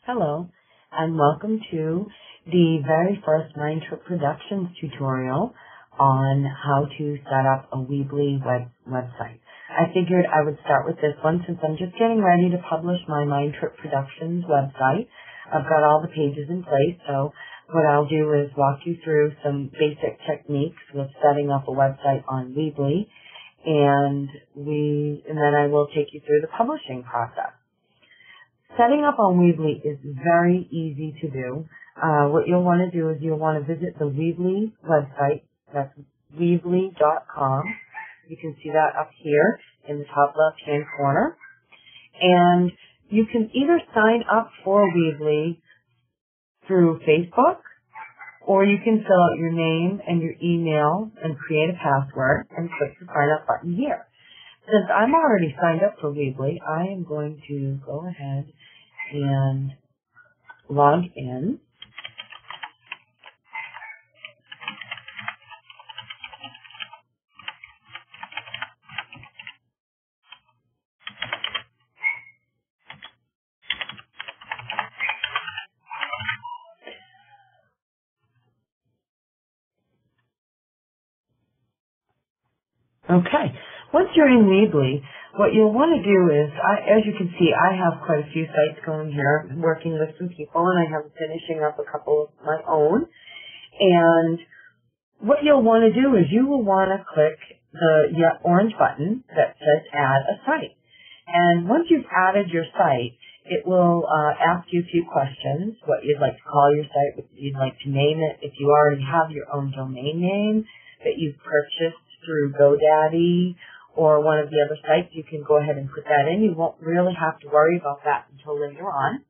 Hello, and welcome to the very first Mind Trip Productions tutorial on how to set up a Weebly website. I figured I would start with this one since I'm just getting ready to publish my Mind Trip Productions website. I've got all the pages in place, so what I'll do is walk you through some basic techniques with setting up a website on Weebly, and then I will take you through the publishing process. Setting up on Weebly is very easy to do. What you'll want to do is you'll want to visit the Weebly website. That's weebly.com. You can see that up here in the top left-hand corner. And you can either sign up for Weebly through Facebook, or you can fill out your name and your email and create a password and click the sign up button here. Since I'm already signed up for Weebly, I am going to go ahead and log in. Okay. Once you're in Weebly, what you'll want to do is, as you can see, I have quite a few sites going here. I'm working with some people, and I have finishing up a couple of my own. And what you'll want to do is you will want to click the orange button that says Add a Site. And once you've added your site, it will ask you a few questions, what you'd like to call your site, what you'd like to name it. If you already have your own domain name that you've purchased through GoDaddy or one of the other sites, you can go ahead and put that in. You won't really have to worry about that until later on.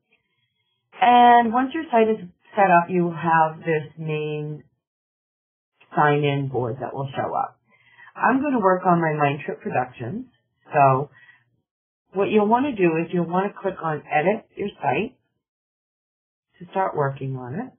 And once your site is set up, you will have this main sign-in board that will show up. I'm going to work on my Mind Trip Productions. So what you'll want to do is you'll want to click on Edit Your Site to start working on it.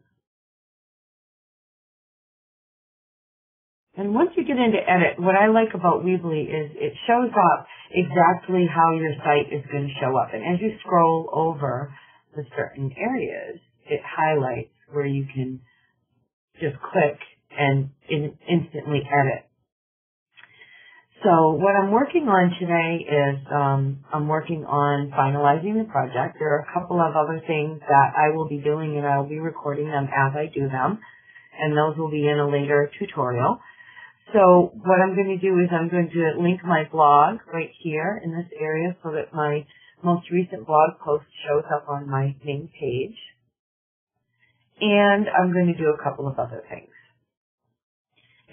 And once you get into edit, what I like about Weebly is it shows up exactly how your site is going to show up. And as you scroll over the certain areas, it highlights where you can just click and instantly edit. So what I'm working on today is I'm working on finalizing the project. There are a couple of other things that I will be doing, and I'll be recording them as I do them. And those will be in a later tutorial. So what I'm going to do is I'm going to link my blog right here in this area so that my most recent blog post shows up on my main page. And I'm going to do a couple of other things.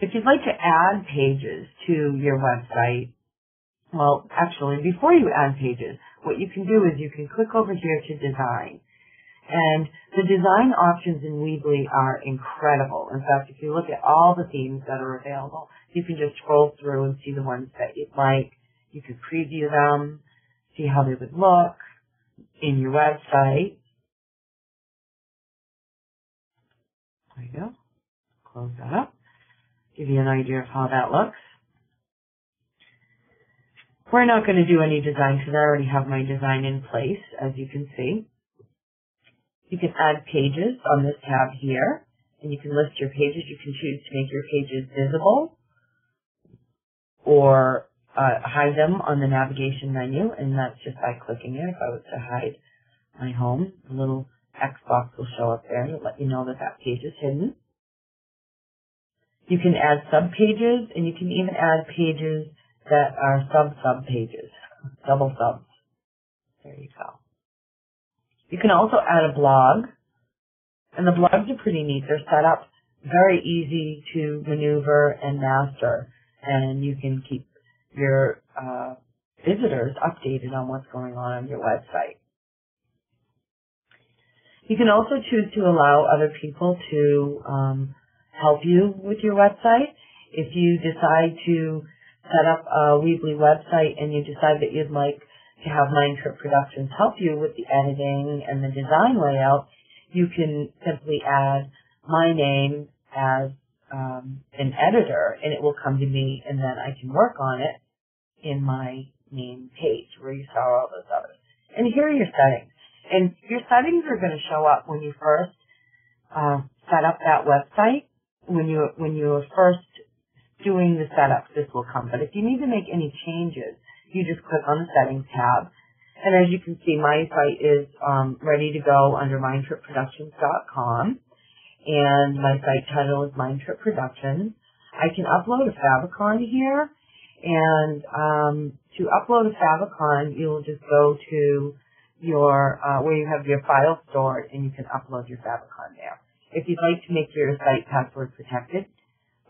If you'd like to add pages to your website, well, actually, before you add pages, what you can do is you can click over here to Design. And the design options in Weebly are incredible. In fact, if you look at all the themes that are available, you can just scroll through and see the ones that you'd like. You can preview them, see how they would look in your website. There you go. Close that up. Give you an idea of how that looks. We're not going to do any design because I already have my design in place, as you can see. You can add pages on this tab here, and you can list your pages. You can choose to make your pages visible or hide them on the navigation menu, and that's just by clicking it. If I was to hide my home, the little X box will show up there to let you know that that page is hidden. You can add sub-pages, and you can even add pages that are sub-sub-pages, double subs. There you go. You can also add a blog, and the blogs are pretty neat. They're set up very easy to maneuver and master, and you can keep your visitors updated on what's going on your website. You can also choose to allow other people to help you with your website. If you decide to set up a Weebly website and you decide that you'd like to have Mind Trip Productions help you with the editing and the design layout, you can simply add my name as an editor, and it will come to me, and then I can work on it in my main page where you saw all those others. And here are your settings. And your settings are going to show up when you first set up that website. When you're first doing the setup, this will come. But if you need to make any changes, you just click on the settings tab. And as you can see, my site is ready to go under mindtripproductions.com. And my site title is Mind Trip Productions. I can upload a favicon here. And to upload a favicon, you will just go to your where you have your file stored, and you can upload your favicon there. If you'd like to make your site password protected,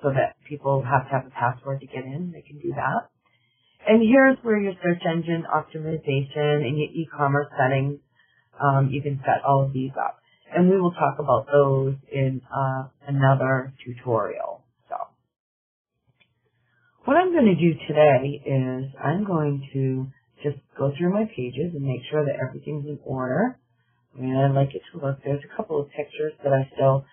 so that people have to have a password to get in, they can do that. And here's where your search engine optimization and your e-commerce settings, you can set all of these up. And we will talk about those in another tutorial. So, what I'm going to do today is I'm going to just go through my pages and make sure that everything's in order. And I'd like it to look. There's a couple of pictures that I still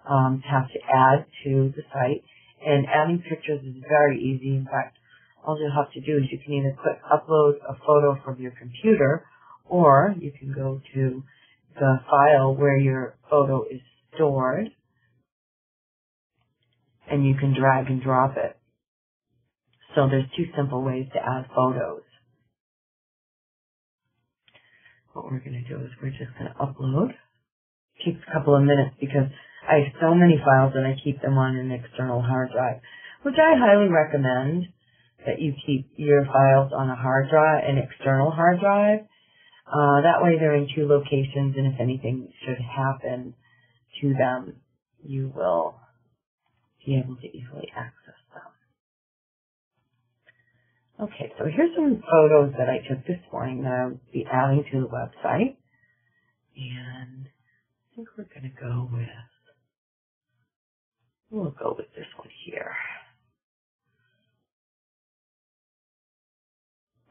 have to add to the site. And adding pictures is very easy. In fact, all you'll have to do is you can either click upload a photo from your computer, or you can go to the file where your photo is stored, and you can drag and drop it. So there's two simple ways to add photos. What we're going to do is we're just going to upload. It takes a couple of minutes because I have so many files that I keep them on an external hard drive, which I highly recommend that you keep your files on a hard drive, an external hard drive. That way they're in two locations, and if anything should happen to them, you will be able to easily access them. Okay, so here's some photos that I took this morning that I'll be adding to the website. And I think we're going to we'll go with this one here.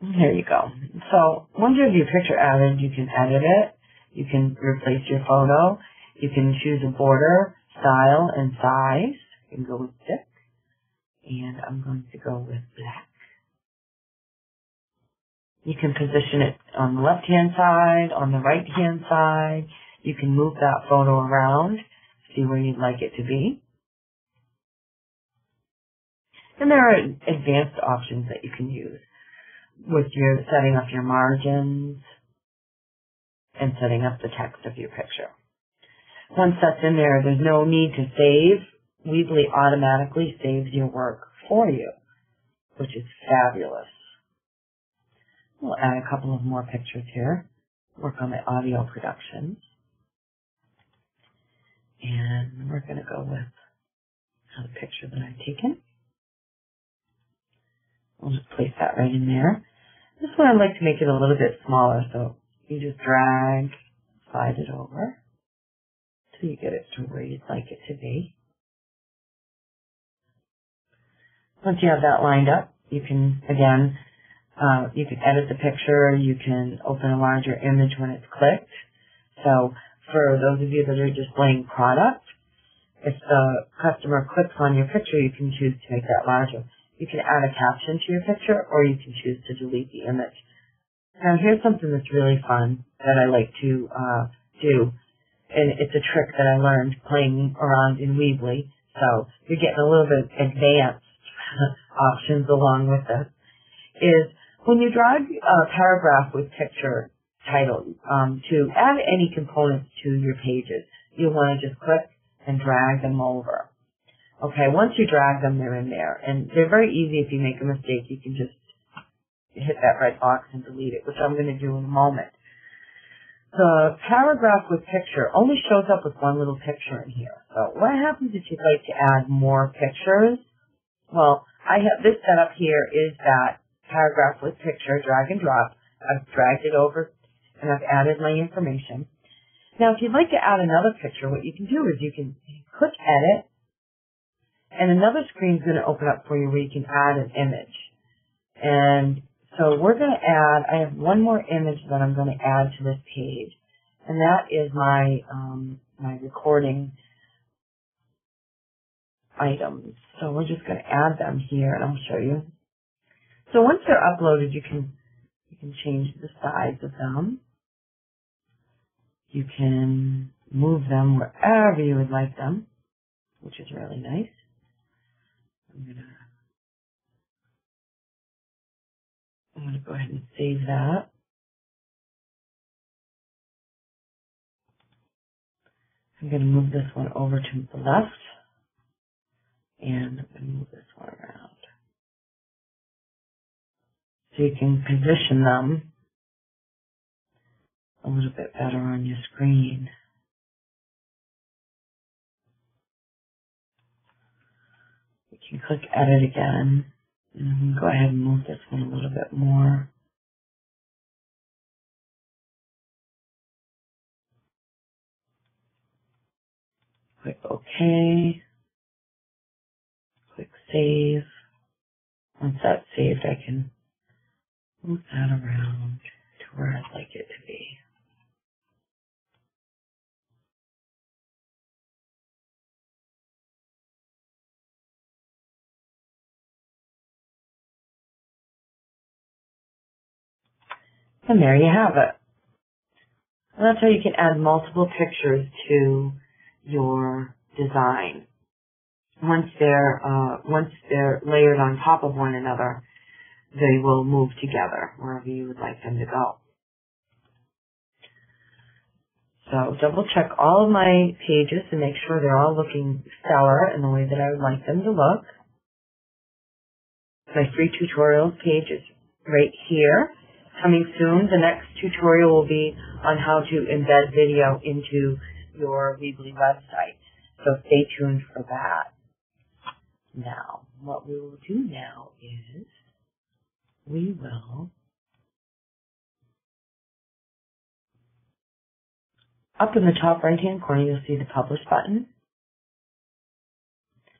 There you go. So once you have your picture added, you can edit it. You can replace your photo. You can choose a border, style, and size. You can go with thick. And I'm going to go with black. You can position it on the left-hand side, on the right-hand side. You can move that photo around, see where you'd like it to be. And there are advanced options that you can use with your setting up your margins and setting up the text of your picture. Once that's in there, there's no need to save. Weebly automatically saves your work for you, which is fabulous. We'll add a couple of more pictures here. Work on the audio productions. And we're going to go with another picture that I've taken. We'll just place that right in there. This one I'd like to make it a little bit smaller, so you just drag, slide it over till you get it to where you'd like it to be. Once you have that lined up, you can, again, you can edit the picture, you can open a larger image when it's clicked. So for those of you that are displaying product, if the customer clicks on your picture, you can choose to make that larger. You can add a caption to your picture, or you can choose to delete the image. Now here's something that's really fun that I like to do, and it's a trick that I learned playing around in Weebly, so you're getting a little bit advanced options along with this, is when you drag a paragraph with picture title to add any components to your pages, you'll want to just click and drag them over. Okay, once you drag them, they're in there. And they're very easy. If you make a mistake, you can just hit that red box and delete it, which I'm going to do in a moment. The paragraph with picture only shows up with one little picture in here. So what happens if you'd like to add more pictures? Well, I have this setup here is that paragraph with picture, drag and drop. I've dragged it over and I've added my information. Now, if you'd like to add another picture, what you can do is you can click edit, and another screen is going to open up for you where you can add an image. And so we're going to add, I have one more image that I'm going to add to this page. And that is my my recording items. So we're just going to add them here, and I'll show you. So once they're uploaded, you can change the size of them. You can move them wherever you would like them, which is really nice. I'm gonna go ahead and save that. I'm gonna move this one over to the left, and I'm gonna move this one around. So you can position them a little bit better on your screen. You can click edit again, and I'm gonna go ahead and move this one a little bit more. Click OK. Click Save. Once that's saved, I can move that around to where I'd like it to be. And there you have it. And that's how you can add multiple pictures to your design. Once they're layered on top of one another, they will move together wherever you would like them to go. So double check all of my pages to make sure they're all looking stellar in the way that I would like them to look. My free tutorials page is right here. Coming soon, the next tutorial will be on how to embed video into your Weebly website. So stay tuned for that. Now, what we will do now is we will, up in the top right hand corner, you'll see the publish button.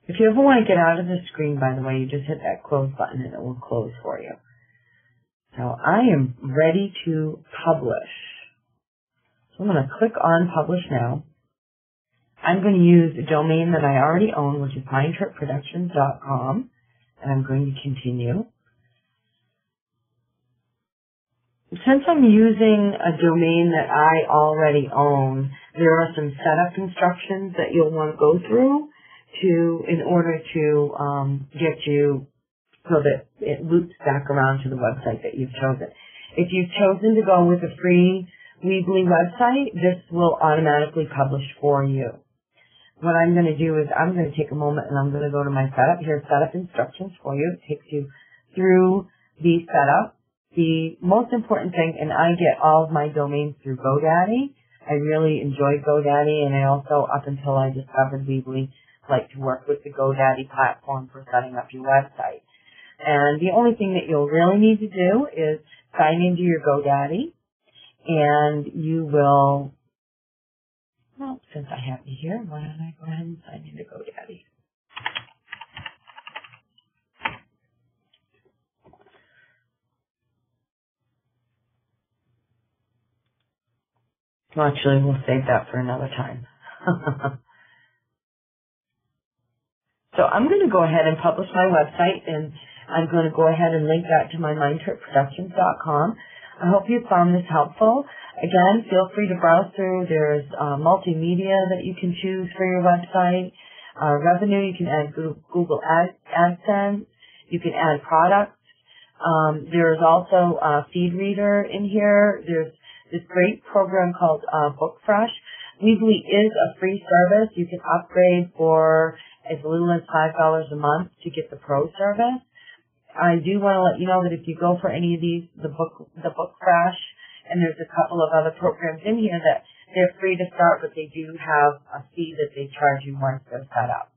If you ever want to get out of the screen, by the way, you just hit that close button and it will close for you. So I am ready to publish. So I'm going to click on publish now. I'm going to use a domain that I already own, which is mindtripproductions.com, and I'm going to continue. Since I'm using a domain that I already own, there are some setup instructions that you'll want to go through in order to get you so that it loops back around to the website that you've chosen. If you've chosen to go with a free Weebly website, this will automatically publish for you. What I'm going to do is I'm going to take a moment and I'm going to go to my setup. Here's setup instructions for you. It takes you through the setup. The most important thing, and I get all of my domains through GoDaddy. I really enjoy GoDaddy, and I also, up until I discovered Weebly, like to work with the GoDaddy platform for setting up your website. And the only thing that you'll really need to do is sign into your GoDaddy, and you will, well, since I have you here, why don't I go ahead and sign into GoDaddy? Well, actually, we'll save that for another time. So I'm going to go ahead and publish my website, and I'm going to go ahead and link that to my mindtripproductions.com. I hope you found this helpful. Again, feel free to browse through. There's multimedia that you can choose for your website. Revenue, you can add Google AdSense. You can add products. There's also a feed reader in here. There's this great program called BookFresh. Weebly is a free service. You can upgrade for as little as $5 a month to get the pro service. I do want to let you know that if you go for any of these, the BookFresh, and there's a couple of other programs in here that they're free to start, but they do have a fee that they charge you once they're set up.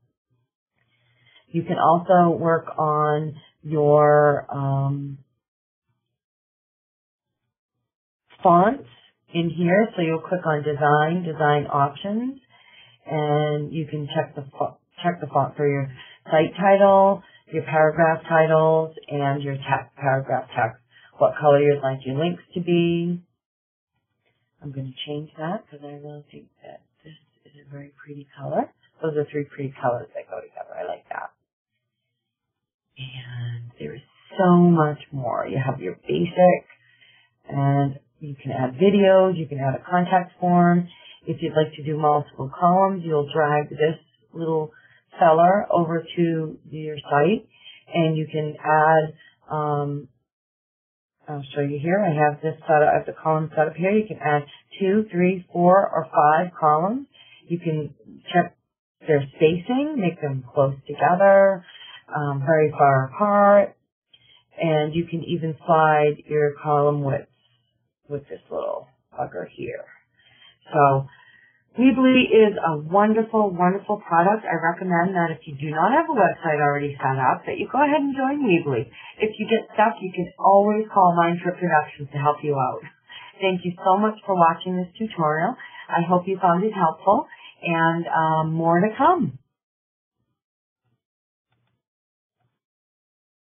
You can also work on your fonts in here. So you'll click on design options, and you can check the font for your site title, your paragraph titles, and your paragraph text. What color you'd like your links to be. I'm going to change that because I really think that this is a very pretty color. Those are three pretty colors that go together. I like that. And there's so much more. You have your basic, and You can add videos, you can add a contact form. If you'd like to do multiple columns, you'll drag this little feller over to your site, and you can add, I'll show you here. I have this set up, I have the column set up here. You can add 2, 3, 4, or 5 columns. You can check their spacing, make them close together, very far apart, and you can even slide your column width with this little bugger here. So Weebly is a wonderful, wonderful product. I recommend that if you do not have a website already set up, that you go ahead and join Weebly. If you get stuck, you can always call Mindtrip Productions to help you out. Thank you so much for watching this tutorial. I hope you found it helpful, and more to come.